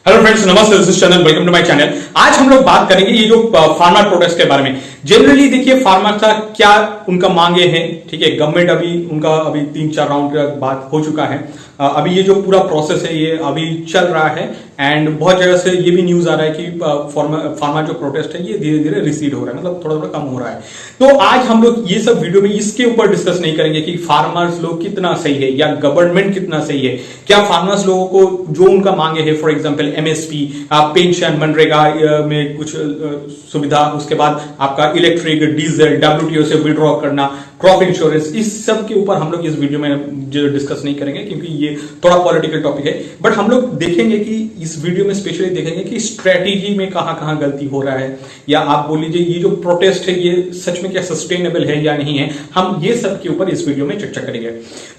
Hello friends, नमस्ते। This is channel, welcome to my channel. आज हम लोग बात करेंगे ये जो फार्मर प्रोटेस्ट के बारे में। जनरली देखिए फार्मर का क्या उनका मांगे हैं, ठीक है। गवर्नमेंट अभी 3-4 राउंड का बात हो चुका है। अभी ये जो पूरा प्रोसेस है ये अभी चल रहा है एंड बहुत जगह से ये भी न्यूज आ रहा है कि फार्मर जो प्रोटेस्ट है ये धीरे धीरे रिसीड हो रहा है, मतलब थोड़ा थोड़ा कम हो रहा है। तो आज हम लोग ये सब वीडियो में इसके ऊपर डिस्कस नहीं करेंगे कि फार्मर्स लोग कितना सही है या गवर्नमेंट कितना सही है। क्या फार्मर्स लोगों को जो उनका मांगे है, for example MSP, pension, MNREGA में कुछ सुविधा, उसके बाद आपका इलेक्ट्रिक, डीजल, डब्ल्यूटीओ से विड्रॉ करना, क्रॉप इंश्योरेंस, इस सब के ऊपर हम लोग इस वीडियो में जो डिस्कस नहीं करेंगे क्योंकि ये थोड़ा पॉलिटिकल टॉपिक है। बट हम लोग देखेंगे कि इस वीडियो में स्पेशली देखेंगे कि स्ट्रेटेजी में कहां कहां गलती हो रहा है, या आप बोल लीजिए ये जो प्रोटेस्ट है ये सच में क्या सस्टेनेबल है या नहीं है। हम ये सब के ऊपर इस वीडियो में चर्चा करेंगे।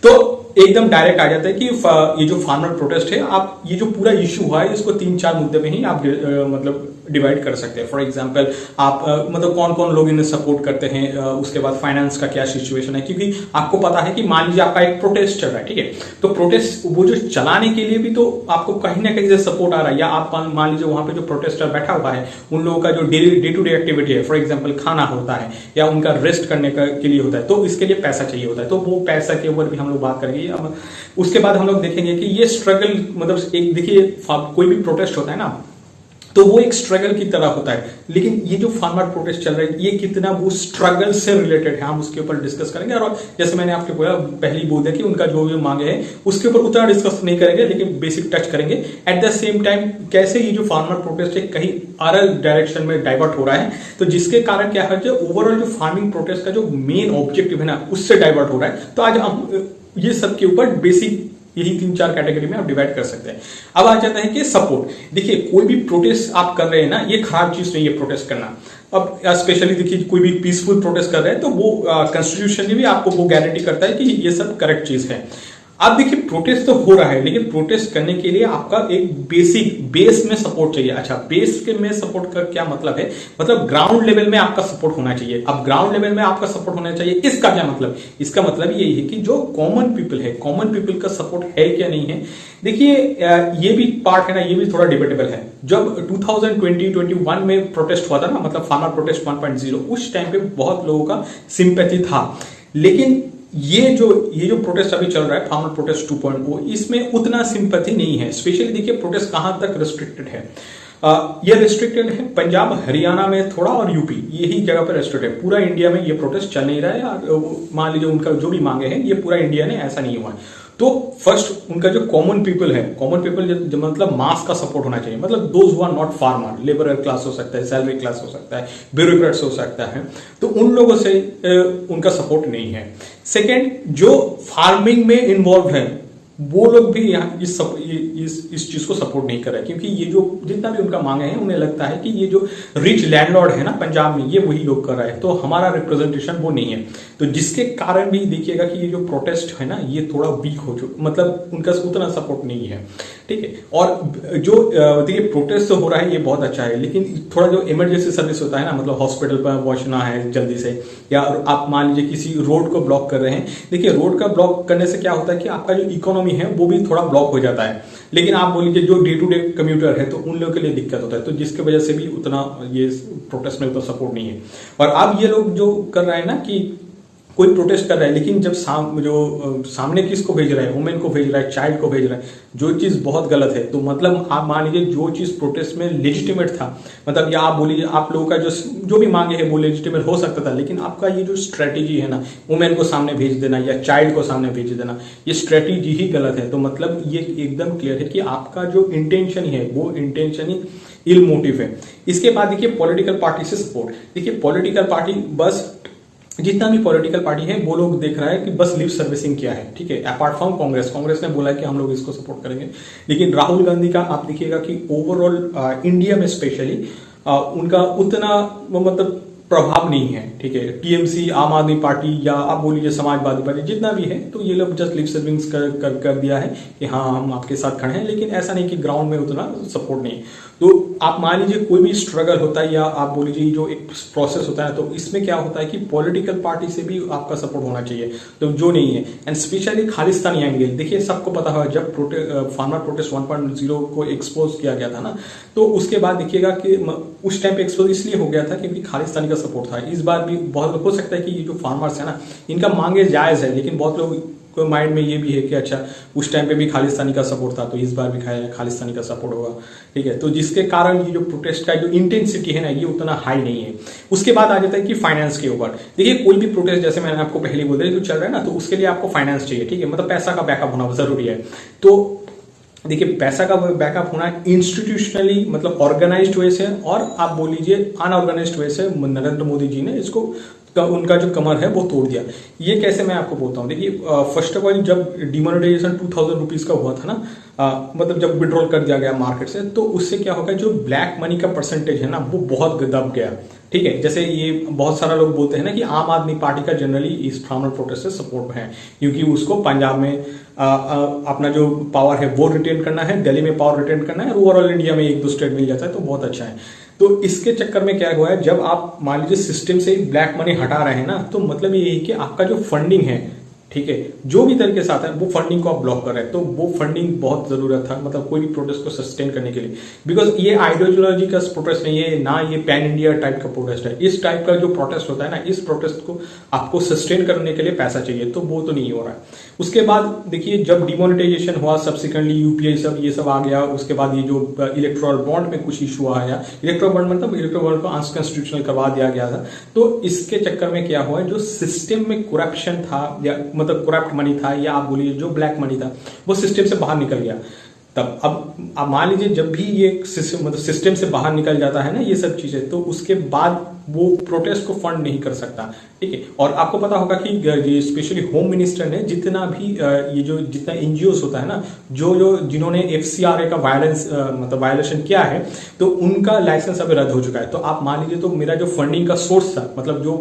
तो एकदम डायरेक्ट आ जाता है कि ये जो फार्मर प्रोटेस्ट है, आप ये जो पूरा इश्यू हुआ है इसको 3-4 मुद्दे में ही आप मतलब डिवाइड कर सकते हैं। फॉर एग्जांपल आप मतलब कौन कौन लोग इन्हें सपोर्ट करते हैं, उसके बाद फाइनेंस का क्या सिचुएशन है, क्योंकि आपको पता है कि मान लीजिए आपका एक प्रोटेस्ट चल रहा है, ठीक है। तो प्रोटेस्ट वो जो चलाने के लिए भी तो आपको कहीं ना कहीं से सपोर्ट आ रहा है, या आप मान लीजिए वहां पे जो प्रोटेस्टर बैठा हुआ है उन लोगों का जो डे टू डे एक्टिविटी है, फॉर एग्जाम्पल खाना होता है या उनका रेस्ट करने के लिए होता है, तो इसके लिए पैसा चाहिए होता है। तो वो पैसा के ऊपर भी हम लोग बात करेंगे। उसके बाद हम लोग देखेंगे कि ये स्ट्रगल, मतलब एक देखिए कोई भी प्रोटेस्ट होता है ना, तो वो एक स्ट्रगल की तरह होता है। लेकिन ये जो फार्मर प्रोटेस्ट चल रहा है ये कितना वो स्ट्रगल से रिलेटेड है, हम उसके ऊपर डिस्कस करेंगे। और जैसे मैंने आपको बोला पहले बोल दिया कि उनका जो भी मांगे है उसके ऊपर उतना डिस्कस नहीं करेंगे, लेकिन बेसिक टच करेंगे। एट द सेम टाइम कैसे ये जो फार्मर प्रोटेस्ट है कहीं अलग डायरेक्शन में डाइवर्ट हो रहा है, तो जिसके कारण क्या है जो ओवरऑल जो फार्मिंग प्रोटेस्ट का जो मेन ऑब्जेक्टिव है ना उससे डाइवर्ट हो रहा है। तो आज हम ये सब के ऊपर बेसिक यही 3-4 कैटेगरी में आप डिवाइड कर सकते हैं। अब आ जाता है कि सपोर्ट। देखिए कोई भी प्रोटेस्ट आप कर रहे हैं ना, ये खराब चीज नहीं है प्रोटेस्ट करना। अब स्पेशली देखिए कोई भी पीसफुल प्रोटेस्ट कर रहे हैं तो वो कॉन्स्टिट्यूशन भी आपको वो गारंटी करता है कि ये सब करेक्ट चीज है। अब देखिए प्रोटेस्ट तो हो रहा है, लेकिन प्रोटेस्ट करने के लिए आपका एक बेसिक बेस में सपोर्ट चाहिए। अच्छा, बेस के में सपोर्ट का क्या मतलब है, मतलब ग्राउंड लेवल में आपका सपोर्ट होना चाहिए। अब ग्राउंड लेवल में आपका सपोर्ट होना चाहिए, इसका क्या मतलब, इसका मतलब यही है कि जो कॉमन पीपल है, कॉमन पीपल का सपोर्ट है क्या नहीं है। देखिए ये भी पार्ट है ना, ये भी थोड़ा डिबेटेबल है। जब 2020-21 में प्रोटेस्ट हुआ था ना, मतलब फार्मर प्रोटेस्ट 1.0, उस टाइम पे बहुत लोगों का सिंपैथी था। लेकिन ये जो प्रोटेस्ट अभी चल रहा है फार्मर प्रोटेस्ट 2.0, इसमें उतना सिंपैथी नहीं है। स्पेशली देखिए प्रोटेस्ट कहां तक रिस्ट्रिक्टेड है, ये रिस्ट्रिक्टेड है पंजाब, हरियाणा में थोड़ा, और यूपी, यही जगह पर रिस्ट्रिक्टेड है। पूरा इंडिया में ये प्रोटेस्ट चल नहीं रहा है। मान लीजिए उनका जो भी मांगे हैं ये पूरा इंडिया ने ऐसा नहीं हुआ है। तो फर्स्ट उनका जो कॉमन पीपल है, कॉमन पीपल मतलब मास का सपोर्ट होना चाहिए, मतलब those who are not farmer, labour class हो सकता है, सैलरी क्लास हो सकता है, ब्यूरोक्रेट्स हो सकता है, तो उन लोगों से उनका सपोर्ट नहीं है। सेकेंड, जो फार्मिंग में इन्वॉल्व है वो लोग भी यहाँ इस चीज को सपोर्ट नहीं कर रहे, क्योंकि ये जो जितना भी उनका मांगे हैं उन्हें लगता है कि ये जो रिच लैंडलॉर्ड है ना पंजाब में, ये वही लोग कर रहे हैं, तो हमारा रिप्रेजेंटेशन वो नहीं है। तो जिसके कारण भी देखिएगा कि ये जो प्रोटेस्ट है ना ये थोड़ा वीक हो चुका, मतलब उनका उतना सपोर्ट नहीं है, ठीक है। और जो देखिए प्रोटेस्ट तो हो रहा है ये बहुत अच्छा है, लेकिन थोड़ा जो इमरजेंसी सर्विस होता है ना, मतलब हॉस्पिटल पर पहुंचना है जल्दी से, या आप मान लीजिए किसी रोड को ब्लॉक कर रहे हैं। देखिए रोड का ब्लॉक करने से क्या होता है कि आपका जो इकोनॉमी है वो भी थोड़ा ब्लॉक हो जाता है। लेकिन आप बोलिए जो डे टू डे कम्यूटर है तो उन लोगों के लिए दिक्कत होता है, तो जिसकी वजह से भी उतना ये प्रोटेस्ट में उतना सपोर्ट नहीं है। और अब ये लोग जो कर रहे हैं ना कि कोई प्रोटेस्ट कर रहा है, लेकिन जब सामने किसको भेज रहा है, वुमेन को भेज रहा है, चाइल्ड को भेज रहा है, जो चीज बहुत गलत है। तो मतलब आप मान लीजिए जो चीज प्रोटेस्ट में लेजिटिमेट था, मतलब या आप बोलिए आप लोगों का जो भी मांगे है वो लेजिटिमेट हो सकता था, लेकिन आपका ये जो स्ट्रेटेजी है ना, वुमेन को सामने भेज देना या चाइल्ड को सामने भेज देना, ये स्ट्रेटेजी ही गलत है। तो मतलब ये एकदम क्लियर है कि आपका जो इंटेंशन है वो इंटेंशन ही इल मोटिव है। इसके बाद देखिए पॉलिटिकल पार्टी से सपोर्ट। देखिए पॉलिटिकल पार्टी, बस जितना भी पॉलिटिकल पार्टी है वो लोग देख रहा है कि बस लिप सर्विसिंग क्या है, ठीक है। अपार्ट फ्रॉम कांग्रेस ने बोला है कि हम लोग इसको सपोर्ट करेंगे, लेकिन राहुल गांधी का आप देखिएगा कि ओवरऑल इंडिया में स्पेशली उनका उतना मतलब प्रभाव नहीं है, ठीक है। टीएमसी, आम आदमी पार्टी या आप बोलिए समाजवादी पार्टी, जितना भी है, तो ये लोग जस्ट लिप सर्विंग्स कर दिया है कि हाँ हम आपके साथ खड़े हैं, लेकिन ऐसा नहीं कि ग्राउंड में उतना सपोर्ट नहीं। तो आप मान लीजिए कोई भी स्ट्रगल होता है या आप बोल लीजिए जो एक प्रोसेस होता है, तो इसमें क्या होता है कि पॉलिटिकल पार्टी से भी आपका सपोर्ट होना चाहिए, तो जो नहीं है। एंड स्पेशली खालिस्तानी एंगल, देखिए सबको पता है जब फार्मर प्रोटेस्ट 1.0 को एक्सपोज किया गया था ना, तो उसके बाद देखिएगा कि उस टाइम पे एक्सपोज इसलिए हो गया था क्योंकि खालिस्तानी का सपोर्ट था। इस बार भी बहुत हो सकता है कि ये जो फार्मर्स है ना, इनका मांगे जायज है, लेकिन बहुत लोग को माइंड में ये भी है कि अच्छा उस टाइम पे भी खालिस्तानी का सपोर्ट था, तो इस बार भी खालिस्तानी का सपोर्ट होगा, ठीक है। तो जिसके कारण ये जो प्रोटेस्ट का जो इंटेंसिटी है ना, ये उतना हाई नहीं है। उसके बाद आ जाता है कि फाइनेंस के ऊपर। देखिए कोई भी प्रोटेस्ट, जैसे मैंने आपको पहले बोल दिया, जो चल रहा है ना, तो उसके लिए आपको फाइनेंस चाहिए, ठीक है, मतलब पैसा का बैकअप होना जरूरी है। तो देखिए पैसा का बैकअप होना इंस्टीट्यूशनली, मतलब ऑर्गेनाइज्ड वे से, और आप बोल लीजिए अनऑर्गेनाइज्ड वे से नरेंद्र मोदी जी ने इसको उनका जो कमर है वो तोड़ दिया। ये कैसे मैं आपको बोलता हूँ। देखिए फर्स्ट ऑफ ऑल जब डिमोनेटाइजेशन 2000 रुपीज का हुआ था ना, मतलब जब विड्रॉल कर दिया गया मार्केट से, तो उससे क्या होगा, जो ब्लैक मनी का परसेंटेज है ना वो बहुत दब गया, ठीक है। जैसे ये बहुत सारा लोग बोलते हैं ना कि आम आदमी पार्टी का जनरली इस फार्मर प्रोटेस्ट से सपोर्ट है, क्योंकि उसको पंजाब में अपना जो पावर है वो रिटेन करना है, दिल्ली में पावर रिटेन करना है, और ओवरऑल इंडिया में एक दो स्टेट मिल जाता है तो बहुत अच्छा है। तो इसके चक्कर में क्या हुआ है, जब आप मान लीजिए सिस्टम से ब्लैक मनी हटा रहे हैं ना, तो मतलब ये है कि आपका जो फंडिंग है, ठीक है, जो भी तरीके से आता है वो फंडिंग को आप ब्लॉक कर रहे हैं। तो वो फंडिंग बहुत जरूरत था, मतलब कोई भी प्रोटेस्ट को सस्टेन करने के लिए, बिकॉज ये आइडियोलॉजी का प्रोटेस्ट नहीं है ना, ये पैन इंडिया टाइप का प्रोटेस्ट है। इस टाइप का जो प्रोटेस्ट होता है ना, इस प्रोटेस्ट को आपको सस्टेन करने के लिए पैसा चाहिए, तो वो तो नहीं हो रहा है। उसके बाद देखिए जब डिमोनेटाइजेशन हुआ, सब्सिक्वेंटली यूपीआई सब ये सब आ गया, उसके बाद ये जो इलेक्ट्रल बॉन्ड में कुछ इशू आया, इलेक्ट्रल बॉन्ड मतलब इलेक्ट्रल बॉन्ड को अनकॉन्स्टिट्यूशनल करवा दिया गया था। तो इसके चक्कर में क्या हुआ, जो सिस्टम में करप्शन था या मतलब करप्ट मनी था, या आप बोलिए जो ब्लैक मनी था, वो सिस्टम से बाहर निकल गया। तब अब मान लीजिए जब भी ये मतलब सिस्टम से बाहर निकल जाता है ना ये सब चीजें, तो उसके बाद वो प्रोटेस्ट को फंड नहीं कर सकता, ठीक है। और आपको पता होगा कि स्पेशली होम मिनिस्टर ने जितना भी ये जो जितना एनजीओस होता है ना, जो जिन्होंने एफसीआरए का मतलब वायलेशन किया है, तो उनका लाइसेंस अभी रद्द हो चुका है। तो आप मान लीजिए, तो मेरा जो फंडिंग का सोर्स था, मतलब जो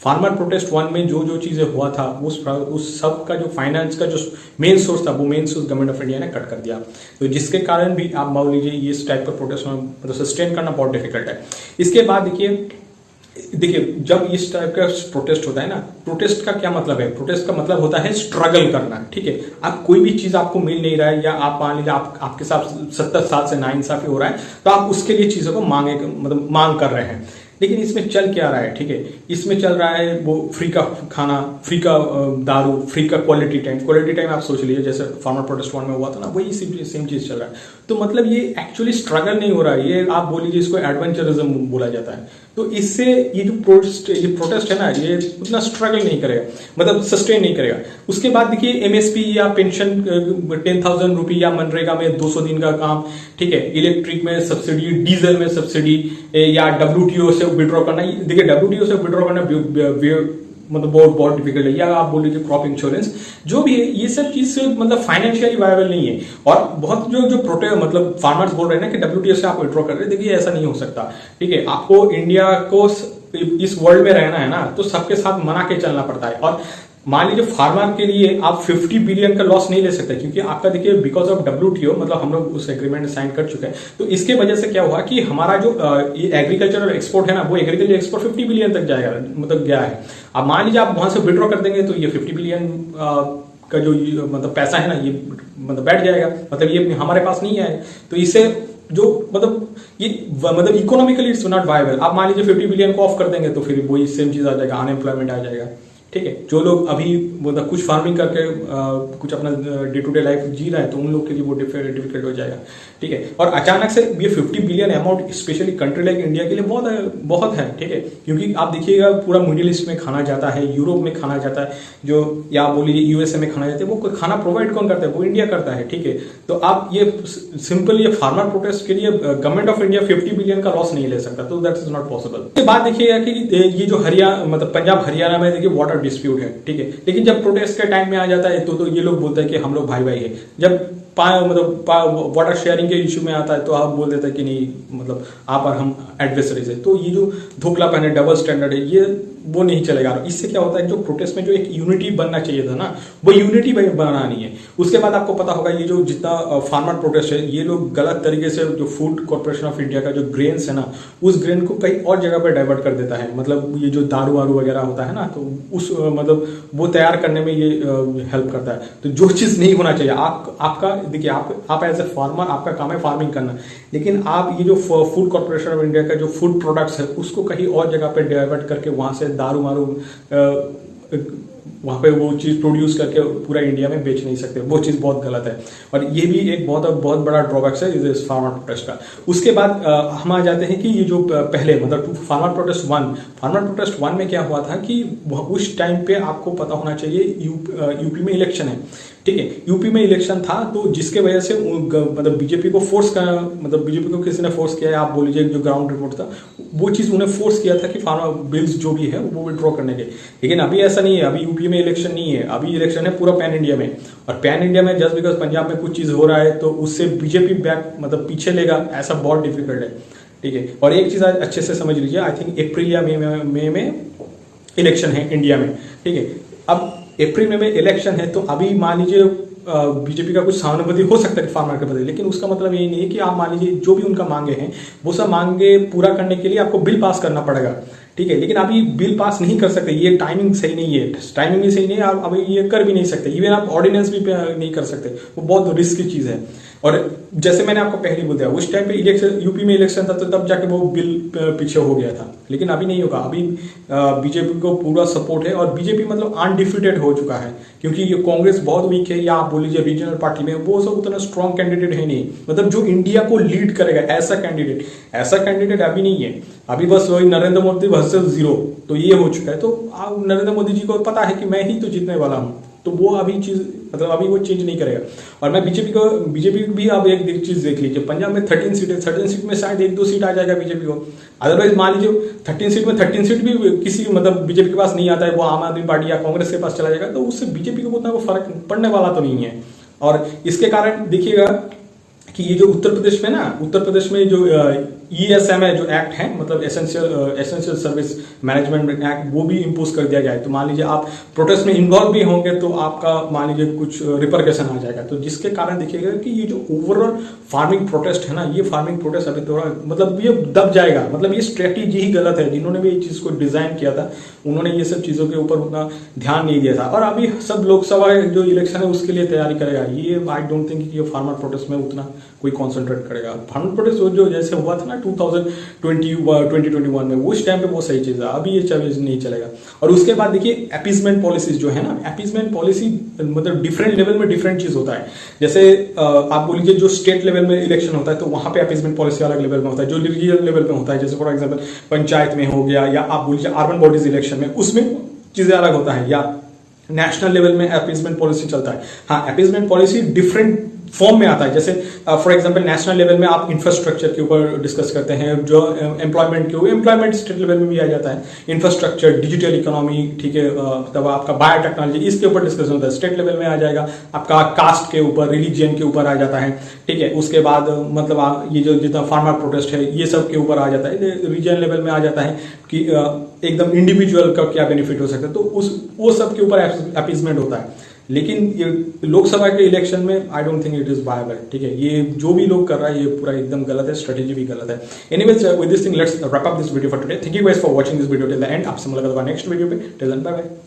फार्मर प्रोटेस्ट 1 में जो चीजें हुआ था, उस सब का जो फाइनेंस का जो मेन सोर्स था, वो main source government of India ने कट कर दिया। तो जिसके कारण भी आप मान लीजिए इस टाइप का प्रोटेस्ट मतलब सस्टेन करना बहुत डिफिकल्ट है। इसके बाद देखिए जब इस टाइप का प्रोटेस्ट होता है ना, प्रोटेस्ट का क्या मतलब है, प्रोटेस्ट का मतलब होता है स्ट्रगल करना, ठीक है। आप कोई भी चीज आपको मिल नहीं रहा है, या आप मान लीजिए आपके साथ 70 साल से नाइंसाफी हो रहा है, तो आप उसके लिए चीजों को मांग कर रहे हैं। लेकिन इसमें चल क्या रहा है, ठीक है, इसमें चल रहा है वो फ्री का खाना, फ्री का दारू, फ्री का क्वालिटी टाइम आप सोच लीजिए, जैसे फार्मर प्रोटेस्ट 1 में हुआ था ना, वही सेम चीज चल रहा है। तो मतलब ये एक्चुअली स्ट्रगल नहीं हो रहा है, ये आप बोल लीजिए इसको एडवेंचरिज्म बोला जाता है। तो इससे ये जो प्रोटेस्ट है ना, ये उतना स्ट्रगल नहीं करेगा, मतलब सस्टेन नहीं करेगा। उसके बाद देखिए एमएसपी या पेंशन 10,000 रुपये, या मनरेगा में 200 दिन का काम, ठीक है, इलेक्ट्रिक में सब्सिडी, डीजल में सब्सिडी, या डब्ल्यूटीओ से विड्रॉ करना। देखिए डब्ल्यूटीओ से विड्रॉ करना मतलब बहुत डिफिकल्ट है, या आप बोल लीजिए क्रॉप इंश्योरेंस, जो भी है ये सब चीज मतलब फाइनेंशियली वायबल नहीं है। और बहुत जो प्रोटेस्ट मतलब फार्मर्स बोल रहे हैं ना कि डब्ल्यूटीओ से आप विड्रॉ कर रहे हैं, देखिए ऐसा नहीं हो सकता, ठीक है। आपको इंडिया को इस वर्ल्ड में रहना है ना, तो सबके साथ मना के चलना पड़ता है। और मान लीजिए फार्मर के लिए आप 50 बिलियन का लॉस नहीं ले सकते, क्योंकि आपका देखिए बिकॉज ऑफ डब्ल्यूटीओ, मतलब हम लोग उस एग्रीमेंट साइन कर चुके हैं। तो इसके वजह से क्या हुआ कि हमारा जो एग्रीकल्चरल एक्सपोर्ट है ना, वो एग्रीकल्चर एक्सपोर्ट 50 बिलियन तक जाएगा, मतलब गया है। अब मान लीजिए आप वहां से विड्रॉ कर देंगे, तो ये 50 बिलियन का जो मतलब पैसा है ना, ये मतलब बैठ जाएगा, मतलब ये हमारे पास नहीं है। तो इससे जो मतलब इकोनॉमिकली इट्स नॉट वायबल। आप मान लीजिए 50 बिलियन को ऑफ कर देंगे, तो फिर वही सेम चीज आ जाएगा, अनएम्प्लॉयमेंट आ जाएगा, ठीक है। जो लोग अभी मतलब कुछ फार्मिंग करके कुछ अपना डे टू डे लाइफ जी रहे हैं, तो उन लोग के लिए वो डिफिकल्ट हो जाएगा, ठीक है। और अचानक से ये 50 billion amount specially country like India के लिए बहुत है, ठीक है। क्योंकि आप देखिएगा पूरा मिडिल ईस्ट में खाना जाता है, यूरोप में खाना जाता है, जो या बोलिए यूएसए में खाना जाता है, वो खाना प्रोवाइड कौन करता है, वो इंडिया करता है, ठीक है। तो आप ये सिंपल ये फार्मर प्रोटेस्ट के लिए गवर्नमेंट ऑफ इंडिया 50 बिलियन का लॉस नहीं ले सकता, तो दैट इज नॉट पॉसिबल। उसके बाद देखिएगा कि ये जो मतलब पंजाब हरियाणा में देखिए वाटर डिस्प्यूट है, ठीक है। लेकिन जब प्रोटेस्ट के टाइम में आ जाता है, तो ये लोग बोलते हैं कि हम लोग भाई भाई है। जब मतलब वाटर शेयरिंग के इश्यू में आता है तो आप बोल देते हैं कि नहीं, मतलब आप और हम एडवर्सरीज है। तो ये जो धोखलापन है, डबल स्टैंडर्ड है, ये वो नहीं चलेगा। इससे क्या होता है, जो प्रोटेस्ट में जो एक यूनिटी बनना चाहिए था ना, वो यूनिटी बनानी है। उसके बाद आपको पता होगा, ये जो जितना फार्मर प्रोटेस्ट है, ये लोग गलत तरीके से जो फूड कॉर्पोरेशन ऑफ इंडिया का जो ग्रेन्स है ना, उस ग्रेन को कहीं और जगह पर डाइवर्ट कर देता है। मतलब ये जो दारू वारू वगैरह होता है ना, तो उस मतलब वो तैयार करने में ये हेल्प करता है। तो जो चीज़ नहीं होना चाहिए, आपका देखिए, आप एज ए फार्मर, आपका काम है फार्मिंग करना, लेकिन आप ये जो फूड कॉर्पोरेशन ऑफ इंडिया का जो फूड प्रोडक्ट्स है, उसको कहीं और जगह पे डाइवर्ट करके वहां से दारू मारू वहां पे वो चीज प्रोड्यूस करके पूरा इंडिया में बेच नहीं सकते। वो चीज बहुत गलत है, और ये भी एक बहुत बड़ा ड्रॉबैक्स है इस फार्मर प्रोटेस्ट का। उसके बाद हम आ जाते हैं कि ये जो पहले मतलब फार्मर प्रोटेस्ट वन में क्या हुआ था कि उस टाइम पे आपको पता होना चाहिए, यूपी में इलेक्शन है, ठीक है, यूपी में इलेक्शन था, तो जिसके वजह से मतलब बीजेपी को फोर्स कर, मतलब बीजेपी को किसी ने फोर्स किया है, आप बोल लीजिए जो ग्राउंड रिपोर्ट था, वो चीज उन्हें फोर्स किया था कि फार्मर बिल्स जो भी है वो विड्रॉ करने के। लेकिन अभी ऐसा नहीं है, अभी यूपी में इलेक्शन नहीं है, अभी इलेक्शन है पूरा पैन इंडिया में। और पैन इंडिया में जस्ट बिकॉज पंजाब में कुछ चीज हो रहा है तो उससे बीजेपी बैक मतलब पीछे लेगा, ऐसा बहुत डिफिकल्ट है, ठीक है। और एक चीज आज अच्छे से समझ लीजिए, आई थिंक अप्रैल या मई में इलेक्शन है इंडिया में, ठीक है। अब अप्रैल में इलेक्शन है, तो अभी मान लीजिए बीजेपी का कुछ सहानुभूति हो सकता है फार्मर के प्रति, लेकिन उसका मतलब ये नहीं है कि आप मान लीजिए जो भी उनका मांगे हैं वो सब मांगे पूरा करने के लिए आपको बिल पास करना पड़ेगा, ठीक है। लेकिन अभी बिल पास नहीं कर सकते, ये टाइमिंग सही नहीं है, टाइमिंग भी सही नहीं है, आप अभी ये कर भी नहीं सकते, इवन आप ऑर्डिनेंस भी नहीं कर सकते, वो बहुत रिस्क की चीज है। और जैसे मैंने आपको पहले बोल दिया, उस टाइम पे इलेक्शन, यूपी में इलेक्शन था, तो तब जाके वो बिल पीछे हो गया था, लेकिन अभी नहीं होगा। अभी बीजेपी को पूरा सपोर्ट है, और बीजेपी मतलब अनडिफिटेड हो चुका है, क्योंकि ये कांग्रेस बहुत वीक है, या आप बोल लीजिए रीजनल पार्टी में वो सब उतना स्ट्रॉन्ग कैंडिडेट है नहीं, मतलब जो इंडिया को लीड करेगा ऐसा कैंडिडेट अभी नहीं है। अभी बस वही नरेंद्र मोदी वर्सेस जीरो, तो ये हो चुका है। तो नरेंद्र मोदी जी को पता है कि मैं ही तो जीतने वाला हूँ, तो वो अभी चीज मतलब अभी वो चेंज नहीं करेगा। और मैं बीजेपी भी अब एक चीज देख लीजिए, पंजाब में 13 सीट है, 13 सीट में शायद 1-2 सीट आ जाएगा बीजेपी को। अदरवाइज मान लीजिए 13 सीट में 13 सीट भी किसी मतलब बीजेपी के पास नहीं आता है, वो आम आदमी पार्टी या कांग्रेस के पास चला जाएगा, तो उससे बीजेपी को उतना फर्क पड़ने वाला तो नहीं है। और इसके कारण देखिएगा कि ये जो उत्तर प्रदेश में जो ESM है, जो एक्ट है, मतलब एसेंशियल सर्विस मैनेजमेंट एक्ट, वो भी इम्पोज कर दिया गया है। तो मान लीजिए आप प्रोटेस्ट में इन्वॉल्व भी होंगे तो आपका मान लीजिए कुछ रिपरकेशन आ जाएगा। तो जिसके कारण देखिएगा कि ये जो ओवरऑल फार्मिंग प्रोटेस्ट है ना, ये फार्मिंग प्रोटेस्ट अभी थोड़ा मतलब ये दब जाएगा। मतलब ये स्ट्रेटेजी ही गलत है, जिन्होंने भी ये चीज को डिजाइन किया था उन्होंने ये सब चीजों के ऊपर उतना ध्यान नहीं दिया था। और अभी सब लोकसभा जो इलेक्शन है उसके लिए तैयारी करेगा, ये आई डोंट थिंक कि ये फार्मर प्रोटेस्ट में उतना कोई कॉन्सेंट्रेट करेगा। फार्मर प्रोटेस्ट जो जैसे हुआ था ना 2021 में, उस टाइम पे वो सही चीज है, अभी ये चीज नहीं चलेगा। और उसके बाद देखिए अपीजमेंट पॉलिसीज जो है ना, अपीजमेंट पॉलिसी मतलब डिफरेंट लेवल में डिफरेंट चीज होता है। जैसे आप बोल लीजिए जो स्टेट लेवल में इलेक्शन होता है तो वहां पे अपीजमेंट पॉलिसी अलग लेवल में होता है, जो रीजनल लेवल में होता है, जैसे फॉर एग्जाम्पल पंचायत में हो गया, या आप बोल लीजिए अर्बन बॉडीज इलेक्शन में, उसमें चीजें अलग होता है, या नेशनल लेवल में अपीजमेंट पॉलिसी चलता है। हाँ, अपीजमेंट पॉलिसी डिफरेंट फॉर्म में आता है। जैसे फॉर एग्जांपल नेशनल लेवल में आप इंफ्रास्ट्रक्चर के ऊपर डिस्कस करते हैं, जो एम्प्लॉयमेंट के ऊपर, एम्प्लॉयमेंट स्टेट लेवल में भी आ जाता है, इंफ्रास्ट्रक्चर, डिजिटल इकोनॉमी, ठीक है, तब आपका बायोटेक्नोलॉजी, इसके ऊपर डिस्कशन होता है। स्टेट लेवल में आ जाएगा आपका कास्ट के ऊपर, रिलीजियन के ऊपर आ जाता है, ठीक है। उसके बाद मतलब ये जो जितना फार्मर प्रोटेस्ट है ये सब के ऊपर आ जाता है। रीजन लेवल में आ जाता है कि एकदम इंडिविजुअल का क्या बेनिफिट हो सकता है, तो वो सब के ऊपर अपीजमेंट होता है। लेकिन ये लोकसभा के इलेक्शन में I don't think it is viable, ठीक है। ये जो भी लोग कर रहा है ये पूरा एकदम गलत है, स्ट्रेटेजी भी गलत है। Anyways with this thing let's wrap up this video for today. Thank you guys for watching this video till the end. आपसे मुलाकात होगा नेक्स्ट वीडियो पे। Till then bye bye.